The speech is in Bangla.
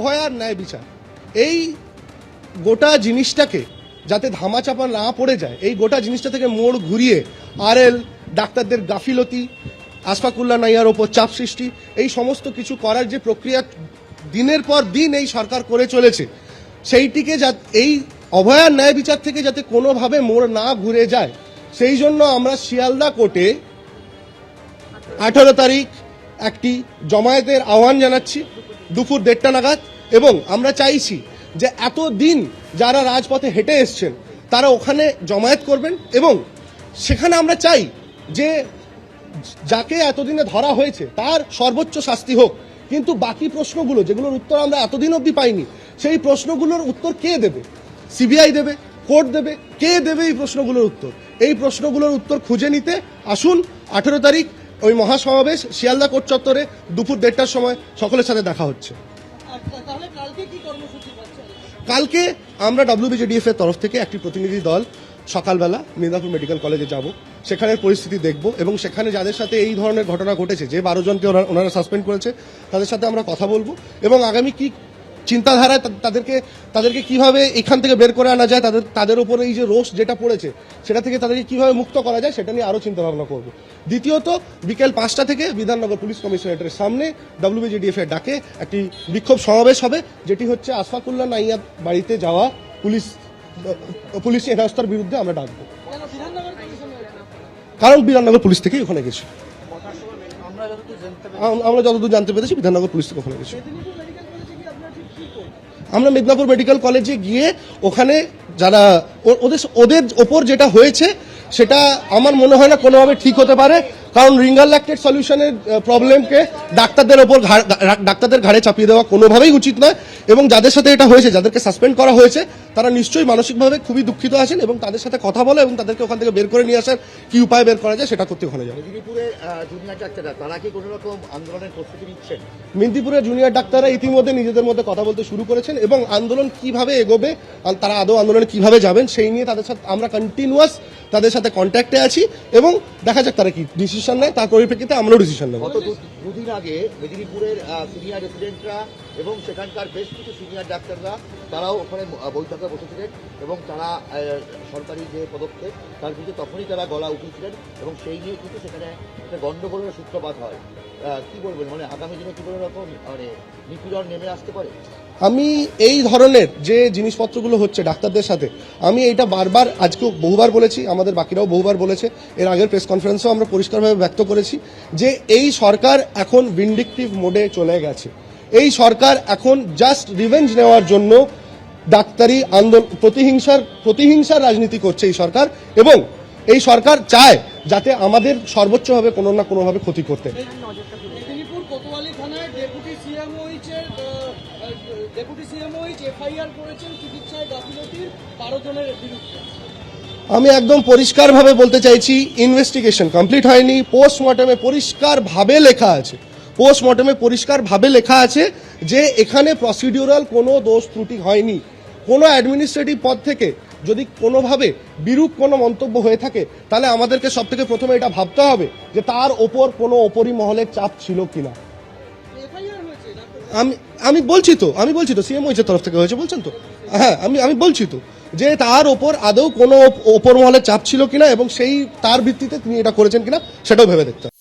অভয় আর ন্যায় বিচার, এই গোটা জিনিসটাকে যাতে ধামাচাপা না পড়ে যায়, এই গোটা জিনিসটা থেকে মোড় ঘুরিয়ে আরএল, ডাক্তারদের গাফিলতি, আশফাকুল্লাহ নাইয়ার ওপর চাপ সৃষ্টি, এই সমস্ত কিছু করার যে প্রক্রিয়া দিনের পর দিন এই সরকার করে চলেছে, সেইটিকে এই অভয় আর ন্যায় বিচার থেকে যাতে কোনোভাবে মোড় না ঘুরে যায়, সেই জন্য আমরা শিয়ালদা কোর্টে 18 তারিখ একটি জমায়েতের আহ্বান জানাচ্ছি দুপুর 1:30 নাগাদ। এবং আমরা চাইছি যে এতদিন যারা রাজপথে হেঁটে এসছেন তারা ওখানে জমায়েত করবেন, এবং সেখানে আমরা চাই যে যাকে এতদিনে ধরা হয়েছে তার সর্বোচ্চ শাস্তি হোক, কিন্তু বাকি প্রশ্নগুলো যেগুলোর উত্তর আমরা এতদিন অবধি পাইনি, সেই প্রশ্নগুলোর উত্তর কে দেবে? সিবিআই দেবে? কোর্ট দেবে? কে দেবে এই প্রশ্নগুলোর উত্তর? এই প্রশ্নগুলোর উত্তর খুঁজে নিতে আসুন 18 তারিখ ওই মহাসমাবেশ শিয়ালদা কোর্ট চত্বরে দুপুর 1:30টার সময় সকলের সাথে দেখা হচ্ছে। কালকে আমরা WBJDF এর তরফ থেকে একটি প্রতিনিধি দল সকালবেলা মিদনাপুর মেডিকেল কলেজে যাব, সেখানের পরিস্থিতি দেখব, এবং সেখানে যাদের সাথে এই ধরনের ঘটনা ঘটেছে, যে 12 জনকে ওনারা সাসপেন্ড করেছে, তাদের সাথে আমরা কথা বলবো, এবং আগামী কি চিন্তাধারায় তাদেরকে কিভাবে এখান থেকে বের করে আনা যায়, তাদের উপরে এই যে রোষ যেটা পড়েছে সেটা থেকে তাদেরকে কিভাবে মুক্ত করা যায়, সেটা নিয়ে আরও চিন্তা ভাবনা করবো। দ্বিতীয়ত, বিকেল 5টা থেকে বিধাননগর পুলিশ কমিশনারেটের সামনে WBJDF এর ডাকে একটি বিক্ষোভ সমাবেশ হবে, যেটি হচ্ছে আশফাকুল্লাহ নাইয়ার বাড়িতে যাওয়া পুলিশি হেনস্থার বিরুদ্ধে আমরা ডাকবো। কারণ বিধাননগর পুলিশ থেকেই ওখানে গেছি, আমরা যতদূর জানতে পেরেছি বিধাননগর পুলিশ থেকে ওখানে গেছি। আমরা মেদিনীপুর মেডিকেল কলেজে গিয়ে ওখানে যারা ওদের ওপর যেটা হয়েছে সেটা আমার মনে হয় না কোনোভাবে ঠিক হতে পারে, কারণ রিঙ্গার ল্যাক্টেড সলিউশনের প্রবলেমকে ডাক্তারদের ঘাড়ে চাপিয়ে দেওয়া কোনোভাবেই উচিত নয়, এবং যাদের সাথে এটা হয়েছে, যাদেরকে সাসপেন্ড করা হয়েছে, তারা নিশ্চয়ই মানসিকভাবে খুবই দুঃখিত আছেন, এবং তাদের সাথে কথা বলে এবং তাদেরকে ওখান থেকে বের করে নিয়ে আসার কি উপায় বের করা যায় সেটা করতে ওখানে যাবে। মেদিনীপুরের জুনিয়র ডাক্তাররা ইতিমধ্যে নিজেদের মধ্যে কথা বলতে শুরু করেছেন, এবং আন্দোলন কিভাবে এগোবে, তারা আদৌ আন্দোলনে কিভাবে যাবেন সেই নিয়ে তাদের সাথে আমরা কন্টিনিউয়াস তাদের সাথে কন্ট্যাক্টে আছি, এবং দেখা যাক তারা কি ডিসিশন নেয়, তার পরিপ্রেক্ষিতে আমরাও ডিসিশন নেব। দুদিন আগে মেদিনীপুরের সিনিয়র রেসিডেন্টরা এবং সেখানকার বেশ কিছু সিনিয়র ডাক্তাররা তারাও ওখানে বৈঠকে বসেছিলেন, এবং তারা সরকারি যে পদক্ষেপ তার বিরুদ্ধে তখনই তারা গলা উঠিয়েছিলেন, এবং সেই নিয়ে কিন্তু সেখানে একটা গণ্ডগোলের সূত্রপাত হয়। কি বলবেন, মানে আগামী দিনে কি কোনো রকম মানে নিপীড়ন নেমে আসতে পারে? আমি এই ধরনের যে জিনিসপত্রগুলো হচ্ছে ডাক্তারদের সাথে, আমি এইটা বারবার আজকেও বহুবার বলেছি, আমাদের বাকিরাও বহুবার বলেছে, এর আগের প্রেস কনফারেন্সেও আমরা পরিষ্কারভাবে ব্যক্ত করেছি যে এই সরকার এখন ভিন্ডিকটিভ মোডে চলে গেছে। এই সরকার এখন জাস্ট রিভেঞ্জ নেওয়ার জন্য ডাক্তারি আন্দোলন প্রতিহিংসার রাজনীতি করছে এই সরকার, এবং এই সরকার চায় যাতে আমাদের সর্বোচ্চভাবে কোনো না কোনোভাবে ক্ষতি করতে। আমি একদম পরিষ্কারভাবে বলতে চাইছি, ইনভেস্টিগেশন কমপ্লিট হয়নি, পোস্টমর্টমে পরিষ্কারভাবে লেখা আছে যে এখানে প্রসিডিউরাল কোনো দোষ ত্রুটি হয়নি। কোনো অ্যাডমিনিস্ট্রেটিভ পদ থেকে যদি কোনোভাবে বিরূপ কোনো মন্তব্য হয়ে থাকে, তাহলে আমাদেরকে সব থেকে প্রথমে এটা ভাবতে হবে যে তার ওপর কোনো ওপরি মহলের চাপ ছিল কিনা। আমি বলছি তো সিএমওইচের তরফ থেকে হয়েছে বলছেন তো, হ্যাঁ আমি বলছি তো যে তার ওপর আদৌ কোনো ওপর মহলের চাপ ছিল কিনা, এবং সেই তার ভিত্তিতে তিনি এটা করেছেন কিনা সেটাও ভেবে দেখতে হবে।